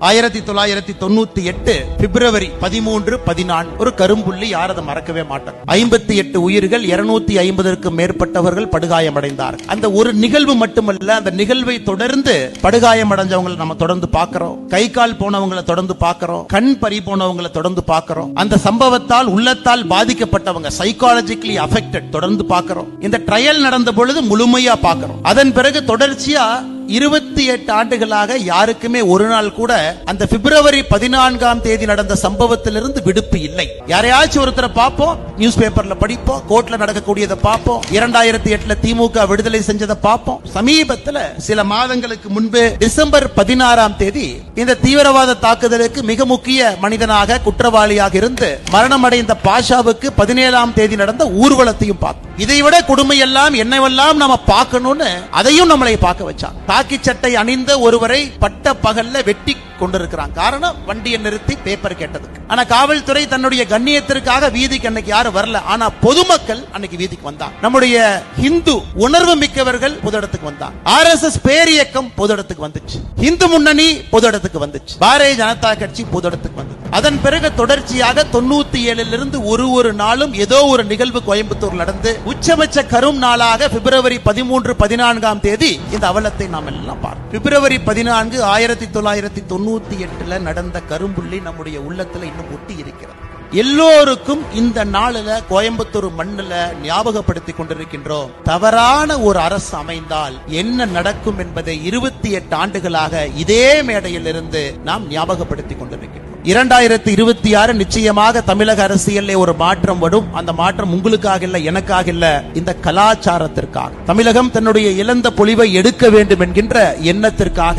1998 பிப்ரவரி 13, 14 ஒரு கரும்புள்ளி, யார் அதை மறக்கவே மாட்டாங்க. 58 உயிர்கள், 250க்கும் மேற்பட்டவர்கள் படுகாயமடைந்தார்கள். அந்த ஒரு நிகழ்வு மட்டுமல்ல, அந்த நிகழ்வை தொடர்ந்து படுகாயமடைஞ்சவங்களை நம்ம தொடர்ந்து பார்க்கிறோம், கை கால் போனவங்களை தொடர்ந்து பார்க்கிறோம், கண் பறி போனவங்களை தொடர்ந்து பார்க்கிறோம், அந்த சம்பவத்தால் உள்ளத்தால் பாதிக்கப்பட்டவங்க சைக்காலஜிக்கலி அஃபெக்டட் தொடர்ந்து பார்க்கிறோம். இந்த ட்ரையல் நடந்த பொழுது முழுமையா பார்க்கிறோம். அதன் பிறகு தொடர்ச்சியா 28 ஆண்டுகளாக யாருக்குமே ஒரு நாள் கூட அந்த பிப்ரவரி 14 நடந்த சம்பவத்திலிருந்து விடுப்பு இல்லை. யாரையாச்சும் ஒருத்தரை பார்ப்போம், நியூஸ் பேப்பர்ல படிப்போம், கோர்ட்ல நடக்கக்கூடியதை பார்ப்போம், 2008 திமுக விடுதலை செஞ்சதை பார்ப்போம். சமீபத்தில் சில மாதங்களுக்கு முன்பு டிசம்பர் 16 இந்த தீவிரவாத தாக்குதலுக்கு மிக முக்கிய மனிதனாக குற்றவாளியாக இருந்து மரணமடைந்த பாஷாவுக்கு 17 நடந்த ஊர்வலத்தையும் பார்த்தோம். இதைவிட கொடுமையெல்லாம் என்னவெல்லாம் நாம பார்க்கணும்னு அதையும் நம்மளை பார்க்க வச்சாங்க. காக்கி சட்டை அணிந்த ஒருவரை பட்ட பகல்ல வெட்டி கொண்டிருக்கிறாங்க. காரணம், வண்டியை நிறுத்தி பேப்பர் கேட்டதுக்கு. ஆனா காவல்துறை தன்னுடைய கண்ணியத்திற்காக வீதிக்கு அன்னைக்கு யாரும் வரல. ஆனா பொதுமக்கள் அன்னைக்கு வீதிக்கு வந்தாங்க. நம்முடைய இந்து உணர்வு மிக்கவர்கள் பொது இடத்துக்கு வந்தாங்க. RSS பேரியக்கம் பொது இடத்துக்கு வந்துச்சு, இந்து முன்னணி பொது இடத்துக்கு வந்துச்சு, பாரதிய ஜனதா கட்சி பொது இடத்துக்கு வந்தது. அதன் பிறகு தொடர்ச்சியாக 97 ஒரு நாளும் ஏதோ ஒரு நிகழ்வு கோயம்புத்தூர் நடந்து உச்சபட்ச கரும் நாளாக பிப்ரவரி 13, 14 இந்த அவலத்தை நாம் எல்லாம் பார்த்தோம். பிப்ரவரி 14, 1998 நடந்த கரும்புள்ளி நம்முடைய உள்ளத்துல இன்னும் ஒட்டி இருக்கிறது. எல்லோருக்கும் இந்த நாளில் கோயம்புத்தூர் மண்ணில் ஞாபகப்படுத்திக் கொண்டிருக்கின்றோம். தவறான ஒரு அரசு அமைந்தால் என்ன நடக்கும் என்பதை 28 ஆண்டுகளாக இதே மேடையில் இருந்து நாம் ஞாபகப்படுத்திக் கொண்டிருக்கின்றோம். 2026 நிச்சயமாக தமிழக அரசியலில் ஒரு மாற்றம் வரும். அந்த மாற்றம் உங்களுக்காக இல்ல, எனக்காக இல்ல, இந்த கலாச்சாரத்திற்காக. தமிழகம் தன்னுடைய இழந்த பொலிவை எடுக்க வேண்டும் என்கின்ற எண்ணத்திற்காக